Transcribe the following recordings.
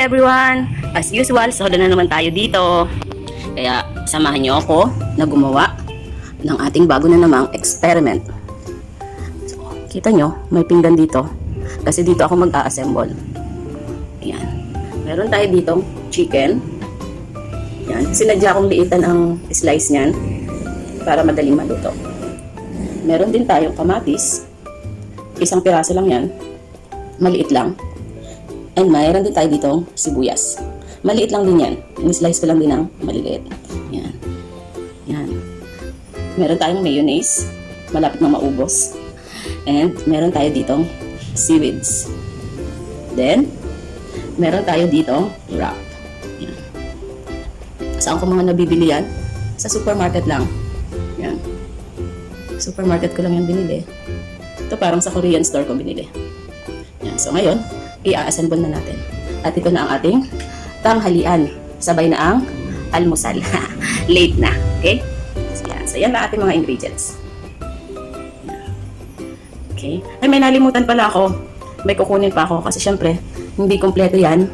everyone! As usual, solo na naman tayo dito. Kaya samahan niyo ako na gumawa ng ating bago na namang experiment. So, kita nyo, may pinggan dito. Kasi dito ako mag-a-assemble. Ayan. Meron tayo ditong chicken. Ayan. Sinadya akong liitan ang slice niyan para madaling maluto. Meron din tayong kamatis. Isang piraso lang yan. Maliit lang. And mayroon din tayo ditong sibuyas. Maliit lang din yan. Ini-slice ko lang din ng maliliit. Yan. Yan. Meron tayong mayonnaise. Malapit na maubos. And meron tayo ditong seaweeds. Then, meron tayo ditong wrap. Yan. Saan ko mga nabibili yan? Sa supermarket lang. Yan. Supermarket ko lang yan binili. Ito parang sa Korean store ko binili. Yan. So ngayon, i-assemble na natin. At ito na ang ating tanghalian. Sabay na ang almusal. Late na. Okay? So yan na ating mga ingredients. Okay? Ay, may nalimutan pala ako. May kukunin pa ako kasi syempre, hindi kompleto yan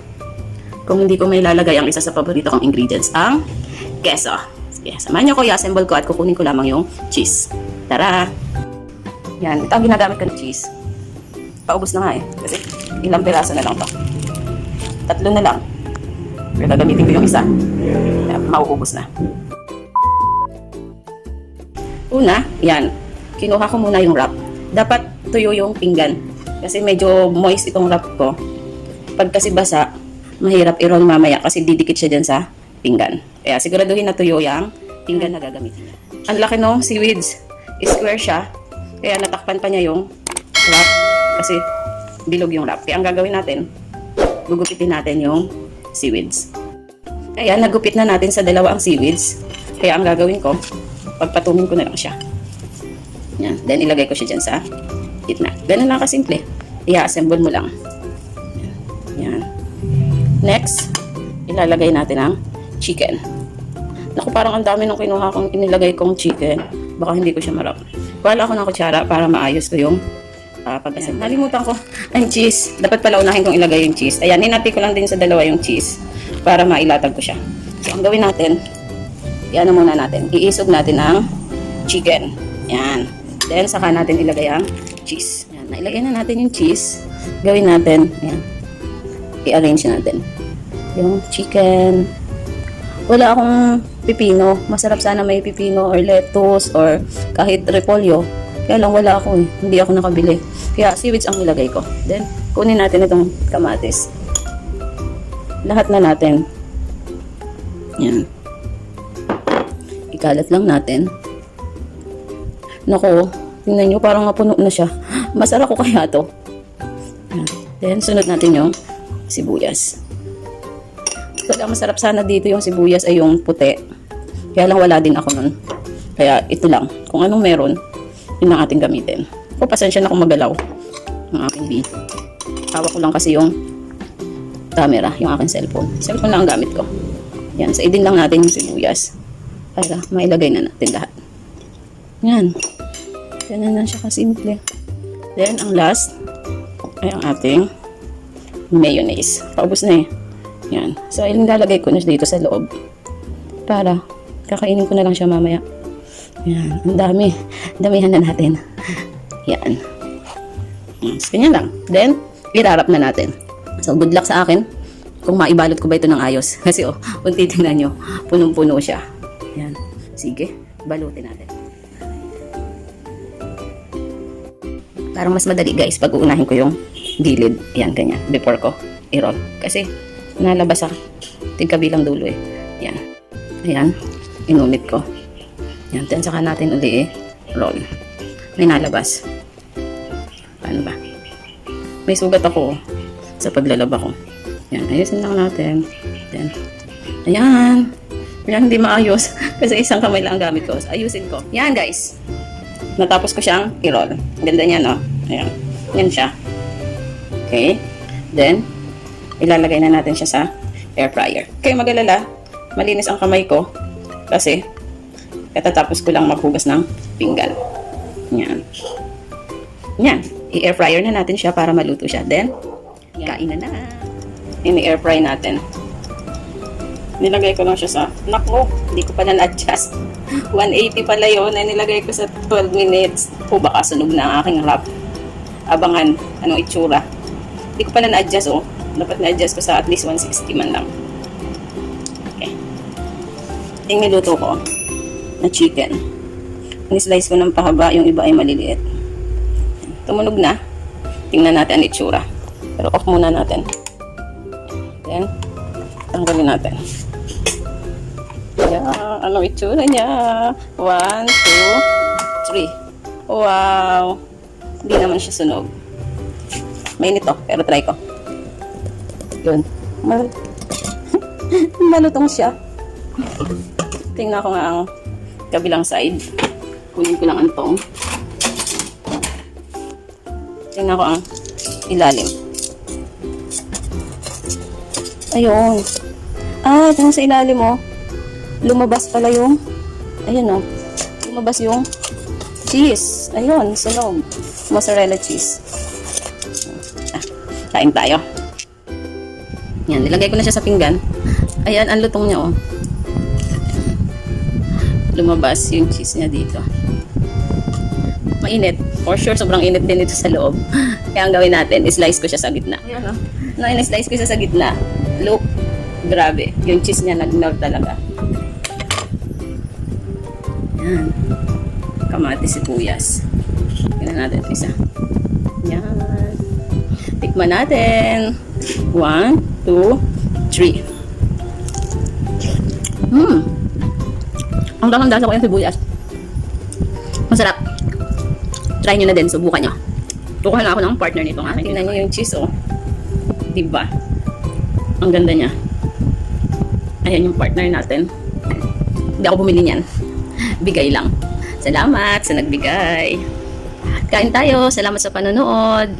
kung hindi ko may lalagay ang isa sa paborito kong ingredients, ang keso. Sige, samahan niyo ko, i-assemble ko at kukunin ko lamang yung cheese. Tara! Yan, ito ang ginagamit ko ng cheese. Paubos na nga eh. Kasi ilang piraso na lang to. 3 na lang. Pero gagamitin ko yung isa. Kaya mauubos na. Una, yan. Kinuha ko muna yung wrap. Dapat tuyo yung pinggan. Kasi medyo moist itong wrap ko. Pag kasi basa, mahirap i-roll mamaya kasi didikit siya dyan sa pinggan. Kaya siguraduhin na tuyo yung pinggan na gagamitin niya. Ang laki ng seaweeds. Square siya. Kaya natakpan pa niya yung wrap. Kasi bilog yung wrap. Kaya ang gagawin natin, gugupitin natin yung seaweeds. Kaya nagupit na natin sa dalawa ang seaweeds. Kaya ang gagawin ko, pagpatumin ko na lang siya. Yan. Then ilagay ko siya dyan sa gitna. Ganun lang kasimple. I-assemble mo lang. Yan. Next, ilalagay natin ang chicken. Naku, parang ang dami nung kinuha kong inilagay kong chicken. Baka hindi ko siya marap. Kuhala ako ng kutsara para maayos ko yung pag-assemble. Nalimutan ko ang cheese. Dapat pala unahin kong ilagay yung cheese. Ayan, ninati ko lang din sa dalawa yung cheese para mailatag ko siya. So, ang gawin natin, yan muna natin. Iisog natin ang chicken. Yan. Then, saka natin ilagay ang cheese. Yan. Nailagay na natin yung cheese. Gawin natin, yan. I-arrange natin yung chicken. Wala akong pipino. Masarap sana may pipino or lettuce or kahit repolyo. Kaya lang wala ako eh. Hindi ako nakabili. Kaya seaweeds ang nilagay ko. Then, kunin natin itong kamatis. Lahat na natin. Yan. Ikalat lang natin. Nako, tingnan nyo, parang napuno na siya. Masarap ko kaya to. Yan. Then, sunod natin yung sibuyas. Kaya masarap sana dito yung sibuyas ay yung puti. Kaya lang wala din ako nun. Kaya ito lang. Kung anong meron, yun ang ating gamitin. O, pasensya na kung magalaw ang aking bee. Hawak ko lang kasi yung camera, yung aking cellphone. Cellphone lang ang gamit ko. Yan, saidin lang natin yung sibuyas para mailagay na natin lahat. Yan. Yan na siya kasimple. Then, ang last ay ang ating mayonnaise. Paubos na eh. Yan. So, ilalagay ko na dito sa loob para kakainin ko na lang siya mamaya. Yan. Ang dami. Damihan na natin. Yan. So, ganyan lang. Then, irarap na natin. So, good luck sa akin kung maibalot ko ba ito ng ayos. Kasi, kung titignan nyo, punong-puno siya. Yan. Sige, balutin natin. Parang mas madali, guys, pag uunahin ko yung gilid. Yan, ganyan. Before ko i-roll. Kasi, nalabas sa tigkabilang dulo eh. Yan. Ayan. Inunit ko. Yan. Then, saka natin uli roll. May nalabas. Paano ba? May sugat ako sa paglalaba ko. Yan. Ayusin lang natin. Then, ayan. Yan, hindi maayos. Kasi isang kamay lang ang gamit ko. So, ayusin ko. Yan, guys. Natapos ko siyang i-roll. Ganda niya, no? Ayan. Yan siya. Okay. Then, ilalagay na natin siya sa air fryer. Kaya mag-alala, malinis ang kamay ko kasi katatapos ko lang maghugas ng pinggan. Yan. Yan. I-air fryer na natin siya para maluto siya. Then, kain na na. ini-air fry natin. Nilagay ko lang siya sa, nako, hindi ko pa na-adjust. 180 pala yun, ay nilagay ko sa 12 minutes. O baka sunog na ang aking wrap. Abangan, anong itsura. Hindi ko pa na-adjust, oh. Dapat na-adjust ko sa at least 160 man lang. Okay. Yung niluto ko na chicken. Ni-slice ko ng pahaba, yung iba ay maliliit. Tumunog na. Tingnan natin ang itsura. Pero off muna natin. Then, tanggalin natin. Yeah, ano itsura niya? 1, 2, 3. Wow! Hindi naman siya sunog. Mainit to, pero try ko. Yun. Malutong siya. Tingnan ko nga ang kabilang side. Kunin ko lang ang tong. Tingnan ko ang ilalim. Ayun. Ah, tingnan sa ilalim, oh. Lumabas pala yung, ayun, oh. Lumabas yung cheese. Ayun, sunog. Mozzarella cheese. Ah, kain tayo. Yan, nilagay ko na siya sa pinggan. Ayan, ang lutong niya, oh. Lumabas yung cheese niya dito. Mainit. For sure, sobrang init din ito sa loob. Kaya ang gawin natin, slice ko siya sa gitna. Ayan, oh. Na-slice ko siya sa gitna. Look, grabe. Yung cheese niya nag-melt talaga. Yan. Kamatis, sibuyas. Tingnan natin ito isa. Yan. Tikman natin. 1, 2, 3. Ang lasang-lasa ko yung sibuyas. Masarap. Try nyo na din. Subukan nyo. Tukuhan na ako ng partner nito. Tingnan nyo yung cheese, oh. Diba? Ang ganda niya. Ayan yung partner natin. Hindi ako bumili niyan. Bigay lang. Salamat sa nagbigay. Kain tayo. Salamat sa panonood.